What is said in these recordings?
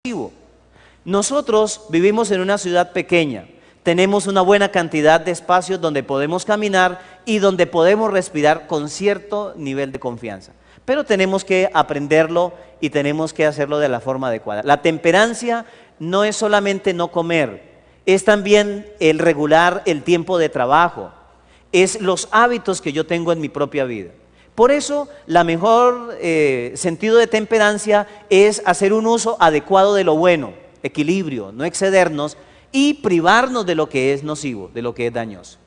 nocivo. Nosotros vivimos en una ciudad pequeña, tenemos una buena cantidad de espacios donde podemos caminar y donde podemos respirar con cierto nivel de confianza. Pero tenemos que aprenderlo y tenemos que hacerlo de la forma adecuada. La temperancia no es solamente no comer, es también el regular el tiempo de trabajo, es los hábitos que yo tengo en mi propia vida. Por eso, la mejor sentido de temperancia es hacer un uso adecuado de lo bueno, equilibrio, no excedernos y privarnos de lo que es nocivo, de lo que es dañoso.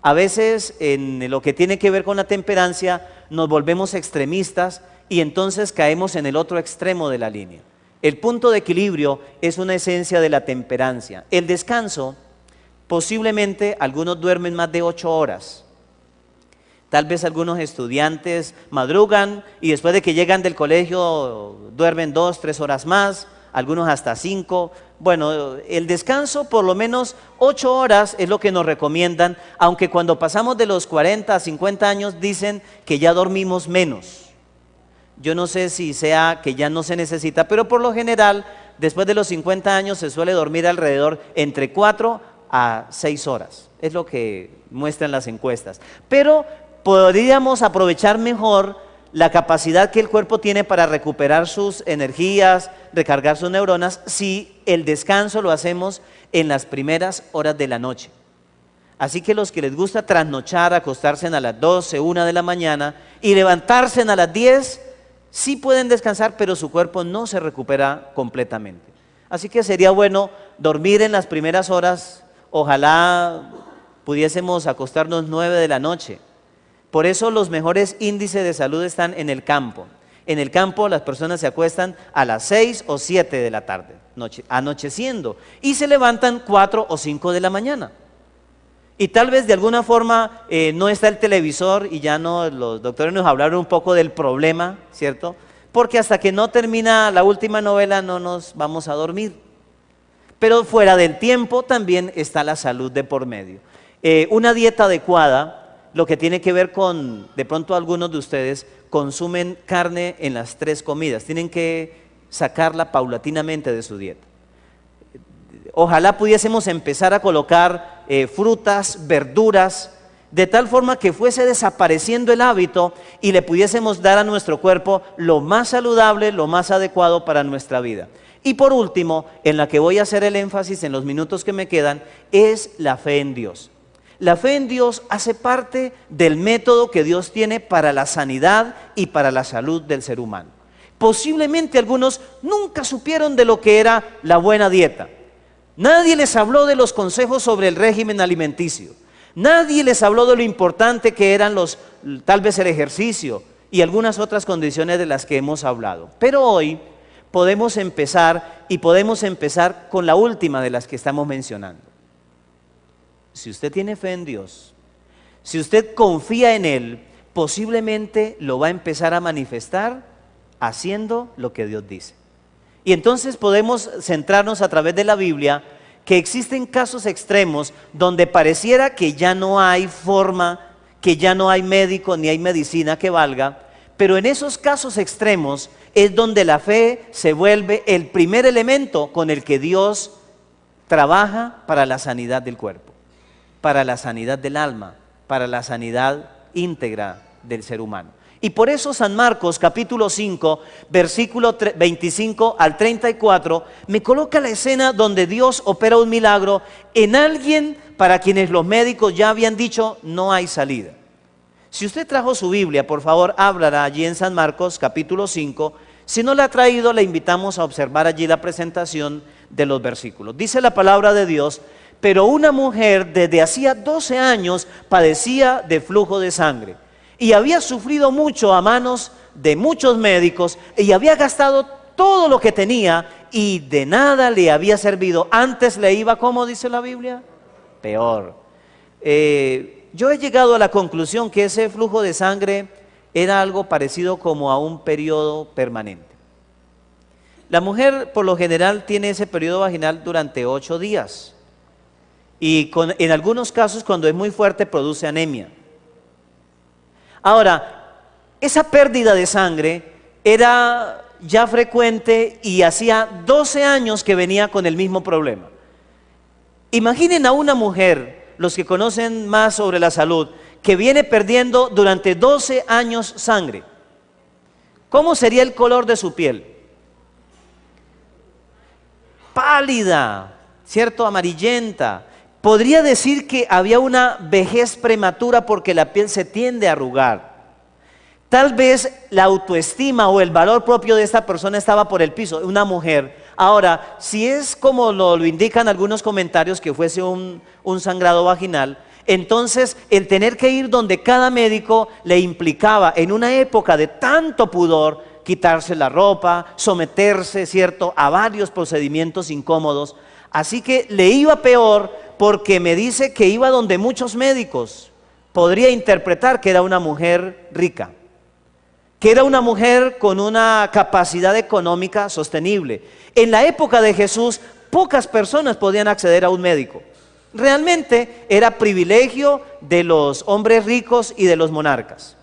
A veces, en lo que tiene que ver con la temperancia, nos volvemos extremistas y entonces caemos en el otro extremo de la línea. El punto de equilibrio es una esencia de la temperancia. El descanso, posiblemente algunos duermen más de 8 horas. Tal vez algunos estudiantes madrugan y después de que llegan del colegio duermen 2, 3 horas más, algunos hasta 5. Bueno, el descanso por lo menos 8 horas es lo que nos recomiendan, aunque cuando pasamos de los 40 a 50 años dicen que ya dormimos menos. Yo no sé si sea que ya no se necesita, pero por lo general después de los 50 años se suele dormir alrededor entre 4 a 6 horas. Es lo que muestran las encuestas. Pero podríamos aprovechar mejor la capacidad que el cuerpo tiene para recuperar sus energías, recargar sus neuronas, si el descanso lo hacemos en las primeras horas de la noche. Así que los que les gusta trasnochar, acostarse a las 12, 1 de la mañana y levantarse a las 10, sí pueden descansar, pero su cuerpo no se recupera completamente. Así que sería bueno dormir en las primeras horas, ojalá pudiésemos acostarnos 9 de la noche. Por eso los mejores índices de salud están en el campo. En el campo las personas se acuestan a las 6 o 7 de la tarde, anocheciendo, y se levantan 4 o 5 de la mañana. Y tal vez de alguna forma no está el televisor y ya no, los doctores nos hablaron un poco del problema, ¿cierto? Porque hasta que no termina la última novela no nos vamos a dormir. Pero fuera del tiempo también está la salud de por medio. Una dieta adecuada, lo que tiene que ver con, de pronto algunos de ustedes consumen carne en las 3 comidas, tienen que sacarla paulatinamente de su dieta. Ojalá pudiésemos empezar a colocar frutas, verduras, de tal forma que fuese desapareciendo el hábito y le pudiésemos dar a nuestro cuerpo lo más saludable, lo más adecuado para nuestra vida. Y por último, en la que voy a hacer el énfasis en los minutos que me quedan, es la fe en Dios. La fe en Dios hace parte del método que Dios tiene para la sanidad y para la salud del ser humano. Posiblemente algunos nunca supieron de lo que era la buena dieta. Nadie les habló de los consejos sobre el régimen alimenticio. Nadie les habló de lo importante que eran tal vez el ejercicio y algunas otras condiciones de las que hemos hablado. Pero hoy podemos empezar con la última de las que estamos mencionando. Si usted tiene fe en Dios, si usted confía en Él, posiblemente lo va a empezar a manifestar haciendo lo que Dios dice. Y entonces podemos centrarnos a través de la Biblia que existen casos extremos donde pareciera que ya no hay forma, que ya no hay médico ni hay medicina que valga, pero en esos casos extremos es donde la fe se vuelve el primer elemento con el que Dios trabaja para la sanidad del cuerpo, para la sanidad del alma, para la sanidad íntegra del ser humano. Y por eso San Marcos capítulo 5, versículo 25 al 34, me coloca la escena donde Dios opera un milagro en alguien para quienes los médicos ya habían dicho no hay salida. Si usted trajo su Biblia, por favor, ábrala allí en San Marcos capítulo 5. Si no la ha traído, le invitamos a observar allí la presentación de los versículos. Dice la palabra de Dios: pero una mujer desde hacía 12 años padecía de flujo de sangre y había sufrido mucho a manos de muchos médicos y había gastado todo lo que tenía y de nada le había servido. Antes le iba, ¿cómo dice la Biblia? Peor. Yo he llegado a la conclusión que ese flujo de sangre era algo parecido como a un periodo permanente. La mujer por lo general tiene ese periodo vaginal durante 8 días. Y en algunos casos, cuando es muy fuerte, produce anemia. Ahora, esa pérdida de sangre era ya frecuente y hacía 12 años que venía con el mismo problema. Imaginen a una mujer, los que conocen más sobre la salud, que viene perdiendo durante 12 años sangre. ¿Cómo sería el color de su piel? Pálida, ¿cierto? Amarillenta. Podría decir que había una vejez prematura porque la piel se tiende a arrugar. Tal vez la autoestima o el valor propio de esta persona estaba por el piso, una mujer. Ahora, si es como lo indican algunos comentarios, que fuese un sangrado vaginal, entonces el tener que ir donde cada médico le implicaba, en una época de tanto pudor, quitarse la ropa, someterse, ¿cierto?, a varios procedimientos incómodos. Así que le iba peor porque me dice que iba donde muchos médicos. Podría interpretar que era una mujer rica, que era una mujer con una capacidad económica sostenible. En la época de Jesús, pocas personas podían acceder a un médico. Realmente era privilegio de los hombres ricos y de los monarcas.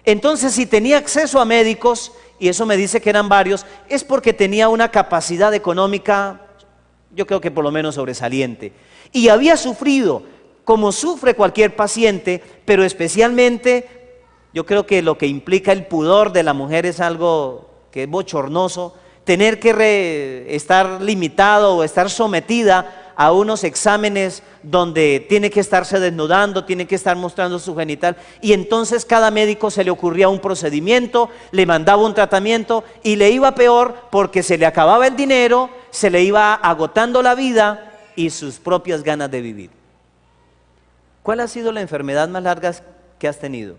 Entonces, si tenía acceso a médicos, y eso me dice que eran varios, es porque tenía una capacidad económica, yo creo que por lo menos sobresaliente. Y había sufrido, como sufre cualquier paciente, pero especialmente, yo creo que lo que implica el pudor de la mujer es algo que es bochornoso, tener que estar limitado o estar sometida a unos exámenes donde tiene que estarse desnudando, tiene que estar mostrando su genital, y entonces cada médico se le ocurría un procedimiento, le mandaba un tratamiento y le iba peor porque se le acababa el dinero, se le iba agotando la vida y sus propias ganas de vivir. ¿Cuál ha sido la enfermedad más larga que has tenido?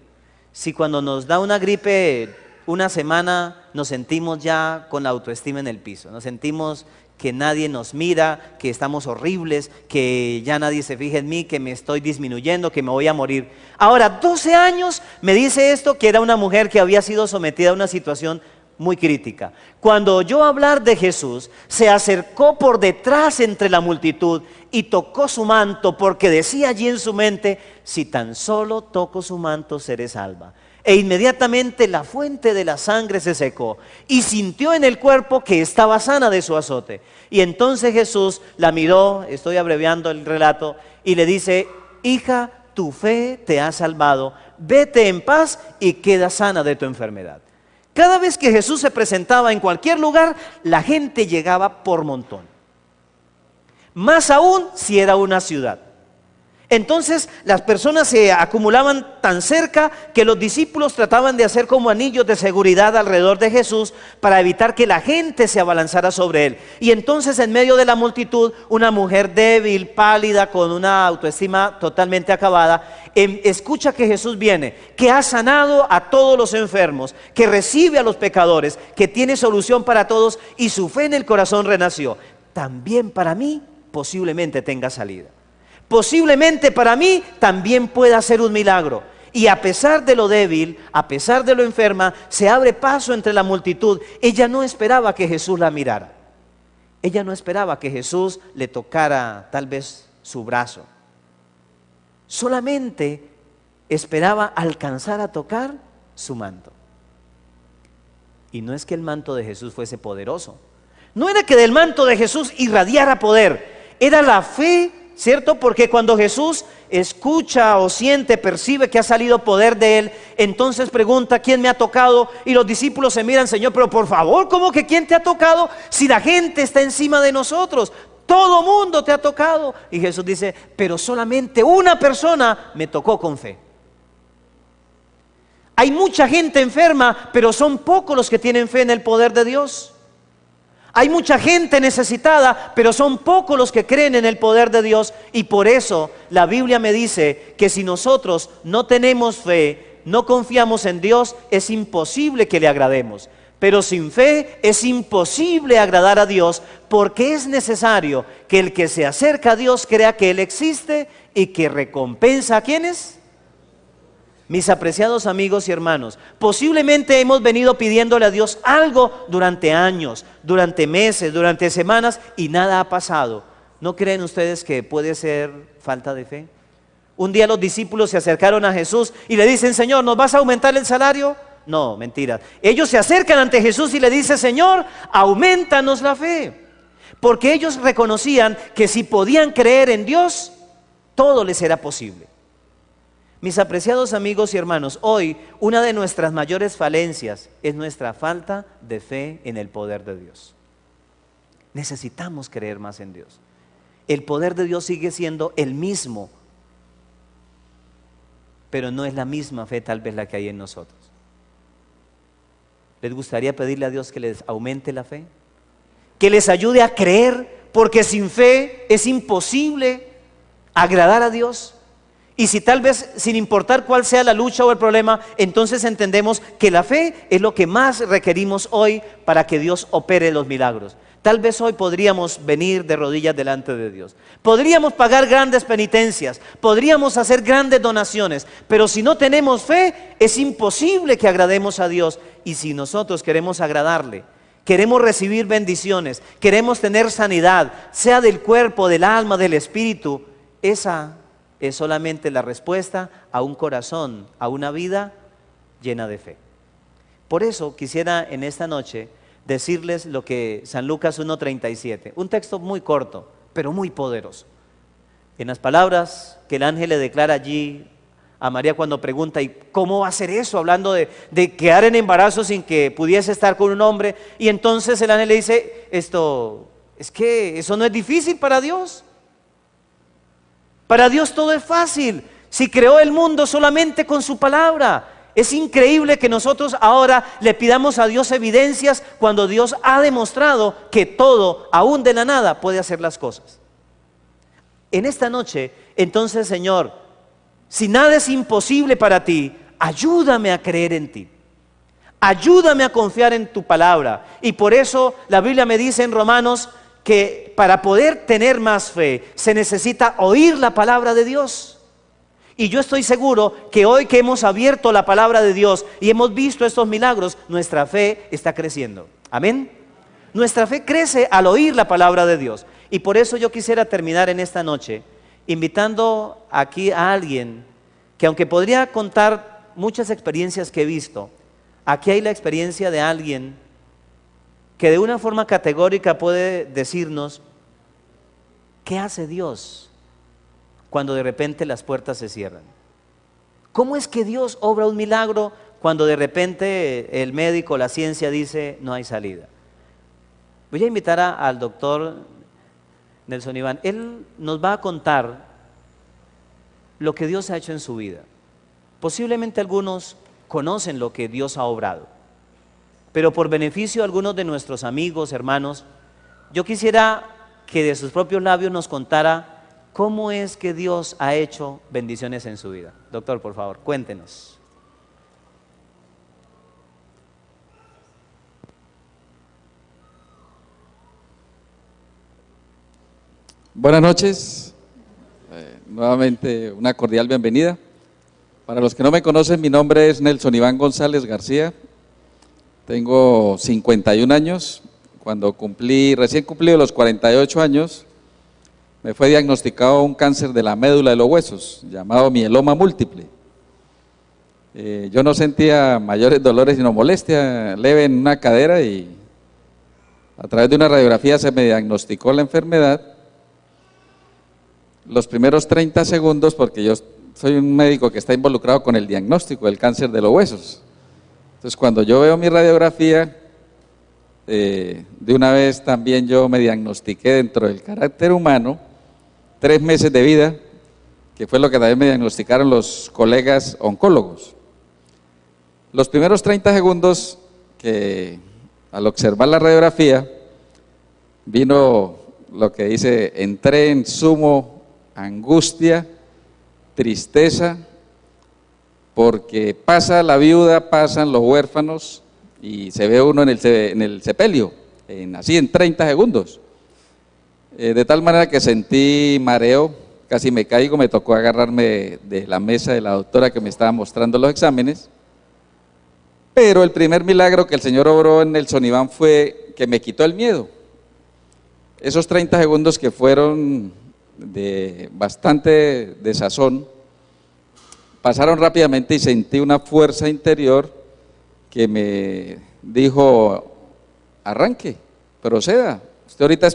Si cuando nos da una gripe una semana nos sentimos ya con la autoestima en el piso, nos sentimos que nadie nos mira, que estamos horribles, que ya nadie se fija en mí, que me estoy disminuyendo, que me voy a morir. Ahora, 12 años me dice esto, que era una mujer que había sido sometida a una situación muy crítica. Cuando oyó hablar de Jesús, se acercó por detrás entre la multitud y tocó su manto, porque decía allí en su mente: si tan solo toco su manto, seré salva. E inmediatamente la fuente de la sangre se secó y sintió en el cuerpo que estaba sana de su azote. Y entonces Jesús la miró, estoy abreviando el relato, y le dice: hija, tu fe te ha salvado, vete en paz y queda sana de tu enfermedad. Cada vez que Jesús se presentaba en cualquier lugar, la gente llegaba por montón. Más aún si era una ciudad. Entonces las personas se acumulaban tan cerca que los discípulos trataban de hacer como anillos de seguridad alrededor de Jesús para evitar que la gente se abalanzara sobre él. Y entonces, en medio de la multitud, una mujer débil, pálida, con una autoestima totalmente acabada, escucha que Jesús viene, que ha sanado a todos los enfermos, que recibe a los pecadores, que tiene solución para todos, y su fe en el corazón renació. También para mí posiblemente tenga salida. Posiblemente para mí también pueda ser un milagro. Y a pesar de lo débil, a pesar de lo enferma, se abre paso entre la multitud. Ella no esperaba que Jesús la mirara. Ella no esperaba que Jesús le tocara tal vez su brazo. Solamente esperaba alcanzar a tocar su manto. Y no es que el manto de Jesús fuese poderoso. No era que del manto de Jesús irradiara poder. Era la fe, ¿cierto? Porque cuando Jesús escucha o siente, percibe que ha salido poder de él, entonces pregunta: ¿quién me ha tocado? Y los discípulos se miran: Señor, pero por favor, ¿cómo que quién te ha tocado? Si la gente está encima de nosotros, todo mundo te ha tocado. Y Jesús dice: pero solamente una persona me tocó con fe. Hay mucha gente enferma, pero son pocos los que tienen fe en el poder de Dios. Hay mucha gente necesitada, pero son pocos los que creen en el poder de Dios. Y por eso la Biblia me dice que si nosotros no tenemos fe, no confiamos en Dios, es imposible que le agrademos. Pero sin fe es imposible agradar a Dios, porque es necesario que el que se acerca a Dios crea que Él existe y que recompensa a ¿quiénes? Mis apreciados amigos y hermanos, posiblemente hemos venido pidiéndole a Dios algo durante años, durante meses, durante semanas, y nada ha pasado. ¿No creen ustedes que puede ser falta de fe? Un día los discípulos se acercaron a Jesús y le dicen: Señor, ¿nos vas a aumentar el salario? No, mentira. Ellos se acercan ante Jesús y le dicen, Señor, aumentanos la fe. Porque ellos reconocían que si podían creer en Dios, todo les era posible. Mis apreciados amigos y hermanos, hoy una de nuestras mayores falencias es nuestra falta de fe en el poder de Dios. Necesitamos creer más en Dios. El poder de Dios sigue siendo el mismo, pero no es la misma fe tal vez la que hay en nosotros. ¿Les gustaría pedirle a Dios que les aumente la fe? Que les ayude a creer, porque sin fe es imposible agradar a Dios. Y si tal vez, sin importar cuál sea la lucha o el problema, entonces entendemos que la fe es lo que más requerimos hoy para que Dios opere los milagros. Tal vez hoy podríamos venir de rodillas delante de Dios. Podríamos pagar grandes penitencias, podríamos hacer grandes donaciones, pero si no tenemos fe, es imposible que agrademos a Dios. Y si nosotros queremos agradarle, queremos recibir bendiciones, queremos tener sanidad, sea del cuerpo, del alma, del espíritu, esa es solamente la respuesta a un corazón, a una vida llena de fe. Por eso quisiera en esta noche decirles lo que San Lucas 1:37, un texto muy corto, pero muy poderoso. En las palabras que el ángel le declara allí a María cuando pregunta, ¿y cómo va a ser eso? Hablando de quedar en embarazo sin que pudiese estar con un hombre. Y entonces el ángel le dice, es que eso no es difícil para Dios. Para Dios todo es fácil. Si creó el mundo solamente con su palabra. Es increíble que nosotros ahora le pidamos a Dios evidencias cuando Dios ha demostrado que todo, aún de la nada, puede hacer las cosas. En esta noche, entonces, Señor, si nada es imposible para ti, ayúdame a creer en ti. Ayúdame a confiar en tu palabra. Y por eso la Biblia me dice en Romanos que para poder tener más fe se necesita oír la palabra de Dios. Y yo estoy seguro que hoy que hemos abierto la palabra de Dios y hemos visto estos milagros, nuestra fe está creciendo. Amén. Nuestra fe crece al oír la palabra de Dios. Y por eso yo quisiera terminar en esta noche invitando aquí a alguien que, aunque podría contar muchas experiencias que he visto, aquí hay la experiencia de alguien que de una forma categórica puede decirnos ¿qué hace Dios cuando de repente las puertas se cierran? ¿Cómo es que Dios obra un milagro cuando de repente el médico, la ciencia dice no hay salida? Voy a invitar al doctor Nelson Iván. Él nos va a contar lo que Dios ha hecho en su vida. Posiblemente algunos conocen lo que Dios ha obrado, pero por beneficio de algunos de nuestros amigos, hermanos, yo quisiera que de sus propios labios nos contara cómo es que Dios ha hecho bendiciones en su vida. Doctor, por favor, cuéntenos. Buenas noches, nuevamente una cordial bienvenida. Para los que no me conocen, mi nombre es Nelson Iván González García, tengo 51 años, cuando recién cumplí los 48 años, me fue diagnosticado un cáncer de la médula de los huesos, llamado mieloma múltiple. Yo no sentía mayores dolores sino molestia leve en una cadera y a través de una radiografía se me diagnosticó la enfermedad. Los primeros 30 segundos, porque yo soy un médico que está involucrado con el diagnóstico del cáncer de los huesos. Entonces, cuando yo veo mi radiografía, de una vez también yo me diagnostiqué dentro del carácter humano 3 meses de vida, que fue lo que también me diagnosticaron los colegas oncólogos. Los primeros 30 segundos que al observar la radiografía, vino lo que dice, entré en sumo angustia, tristeza, porque pasa la viuda, pasan los huérfanos y se ve uno en el sepelio, así en 30 segundos. De tal manera que sentí mareo, casi me caigo, me tocó agarrarme de la mesa de la doctora que me estaba mostrando los exámenes. Pero el primer milagro que el Señor obró en Nelson Iván fue que me quitó el miedo. Esos 30 segundos que fueron de bastante desazón, pasaron rápidamente y sentí una fuerza interior que me dijo, arranque, proceda, usted ahorita es